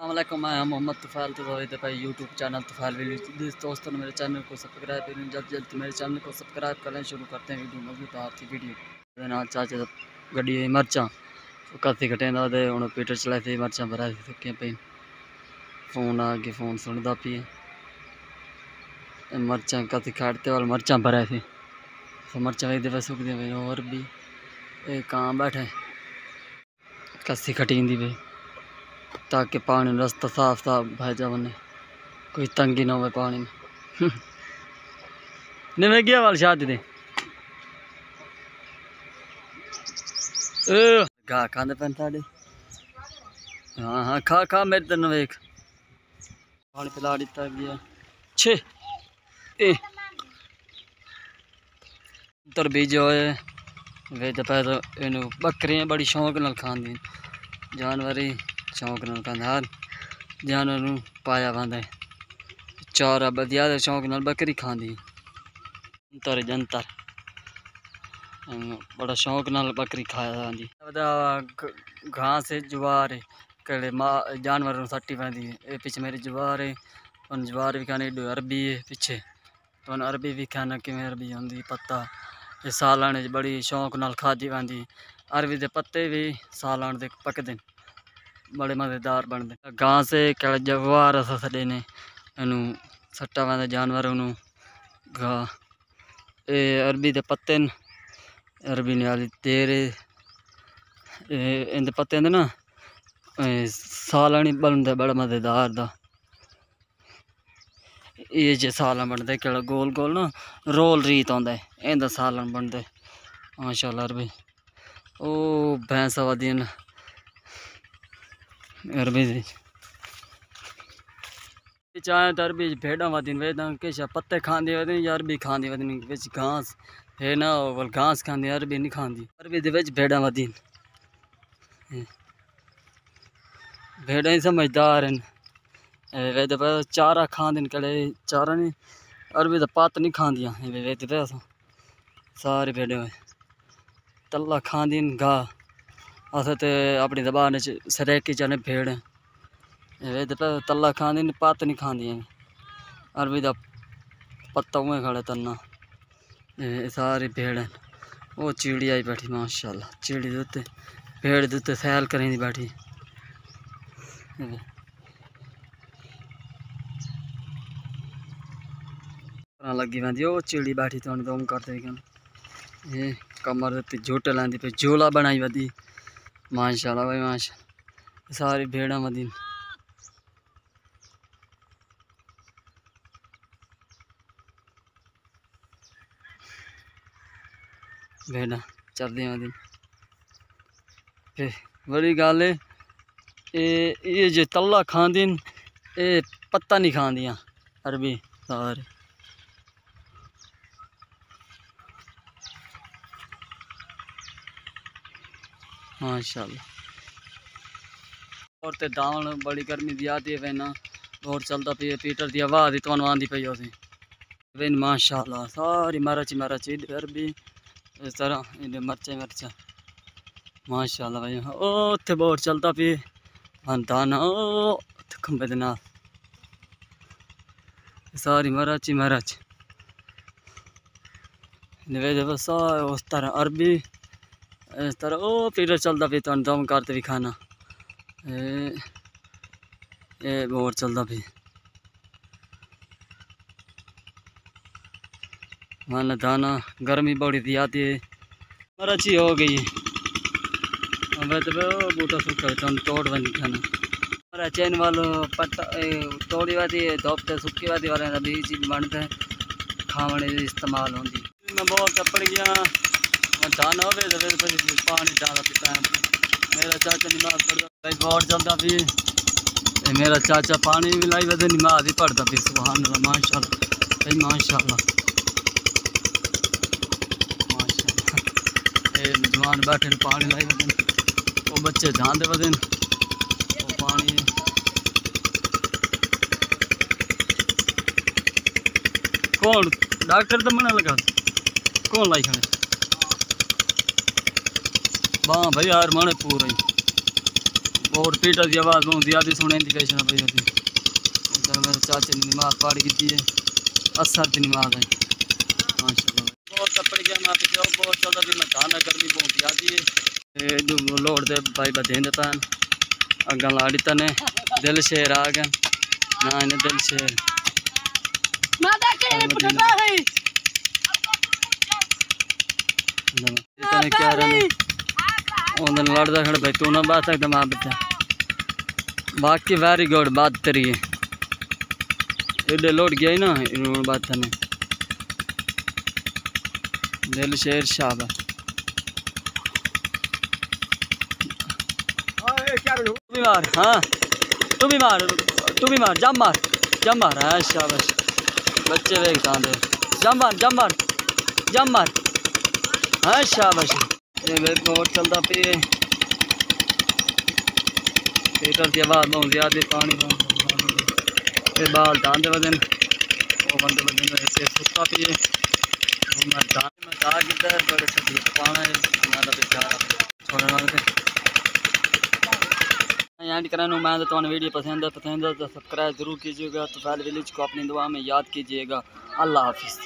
अस्सलामुअलैकुम, मैं मोहम्मद तुफ़ैल तो भाई यूट्यूब चैनल तुफ़ैल विलेज दोस्तों ने मेरे चैनल को सब्सक्राइब करें। जल्द मेरे चैनल को सब्सक्राइब करें। शुरू करते हैं वीडियो मज़ेदार थी वीडियो ना चाचा गड्डी मर्चा कत्ती कटें हूँ पीटर चलाई थी मर्चा भरा थी पे फोन आ गए फोन सुनता पी मर्चा कत्ती खाटते वाल मर्चा भरा थी मर्चा एक दफ़ा सुख दी भाई और भी कां बैठे कस्सी खटी भाई ताकि पानी रास्ता साफ साफ भेजा बने कोई तंगी ना हो पानी में नहीं मैं गया वाल शादी दे घा खाते पैन साढ़े हाँ हाँ खा खा मेरे तेन वेख पानी पिला दिता गया छे तर बीज होए वे दोपहर इन बकरियां बड़ी शौक नाल खांदी जानवर ही शौक नाल खांदे हर जानवर पाया पांदा चारा बदिया शौक नाल बकरी खांदी जंतर जंतर बड़ा शौक नाल बकरी खाया जाती घास है ज्वार है कड़े जानवर सट्टी पैंदी है पिछे मेरी ज्वार है और ज्वार भी खाने अरबी है पिछे तो अरबी भी खाना कि अरबी होंगी पत्ता ये सालन बड़ी शौक नाल खादी पैंदी अरबी के पत्ते भी सालन दे पकते बड़े मज़ेदार बनते घास है कड़े ज्वार अस छे ने इनू सट्टा पैंदा जानवर घा ये अरबी के पत्ते न अरबी नाली तेरे इंदे पत्ते होंदे ना सालन ही बनता बड़ा मज़ेदार दा ये जे सालन बनते केड़ा गोल गोल ना रोल रीत आंदा है इंदा सालन बनते माशाल्लाह अरबी ओ भैंस आवादी न अरबी चाहे तो अरबी भेड़ा वादी वे किश पत्ते खांदी वदी या अरबी खांदी वदी बिच घास है ना वो घास खांदी अरबी नहीं खांदी अरबी दे विच भेड़ा वदी भेड़ा ही समझदार हैं वे दे चारा खांदी कड़े चारा नहीं अरबी तो पत्त नहीं खांदियां वे दे सारे भेड़े तल्ला खांदी घा अस तो अपनी जबान सरेकी चने भेड़ वे तल्ला खांदी पत्त नहीं खांदियां अरबी का पत्ता उमें खड़े तन्ना सारी भेड़ हैं वो चिड़ी आई बैठी माशाल्लाह चिड़ी उत्ते भेड़ के उत्ते सैल करें बैठी लगी पैंदी वो चिड़ी बैठी तो दम करते ये कमर उत्ते झोटे लांदी पे झोला बनाई वदी माशाल्लाह भाई माशाल्लाह सारी भेड़ा वदी भेड़ा चलदी वदी बड़ी गल है ये जे तल्ला खांदी ये पत्ता नहीं खांदियां अरबी सारे माशाल्लाह और ते दावण बड़ी गर्मी दी आती है ना और चलता पी पीटर की आवाज़ ही तो आंदी पई उसे वेन माशाल्लाह सारी मरच अरबी इस तरह इन्हें मरचा माशाल्लाह भाई ओ उत्थे बोर चलता पी दाना ओ खंबे दे नाल सारी मरच बस उस तरह अरबी इस तरह ओ पीटर चलता पी तो दम करते भी खाना ये बोर चलता पी मान दाना गर्मी बड़ी दी आती है मरच ही हो गई बूटा सूखा तोड़ बनी खाना और चैन वालों पत्ता तोड़ी वादी धोपते सुखी वादी वाले बीज बनते खाने इस्तेमाल होंगी मैं बहुत टप्पड़ गया दाना हो तो फिर पानी डाला पीता मेरा चाचा नमाज पढ़ता भाई बहुत चलता भी मेरा चाचा पानी भी लाई वजह नमाज ही पढ़ता भी सुभान अल्लाह माशाल्लाह भाई माशाल्लाह जवान बैठे पानी लाई वजन वो बच्चे ध्यान दे वजन वो पानी कौन डॉक्टर तो मना लगा कौन लाई खाने बाँ भाई यार माने पूरा ही और पीटर की आवाज़ बहुत ज़्यादा सुने इंडिकेशन पी होती मेरे चाचे ने नमाज पढ़ की है असर की नमाज है माशाल्लाह बहुत तपड़ गया मैं पिछले बहुत चलता भी मैं गर्मी बहुत ज़्यादा है जो लोड दे भाई बदें पैन अगर लाड़ी ने दिल शेर आ गए ना इन्हें दिल शेर क्या लड़ता खड़ा भाई तू ना बात सकता माँ बच्चा बाकी वेरी गुड बात तेरी है एडे लोड गया ही ना इन बात ने दिल शेर शाह तू भी मार हाँ तू भी मार जम मार हाँ शाबाश बच्चे देखता दे जम मार हाँ शाबाश ये और चलता पे पीटर की आवाज़ बहुत ज़्यादा पानी बाल दान वजन वो बंदे वजन सुता पे मैं किधर बड़े पाना है एंड कराने मैं तो वीडियो पसंद है तो सब्सक्राइब जरूर कीजिएगा तो पहले विलेज को अपनी दुआ में याद कीजिएगा। अल्लाह हाफिज़।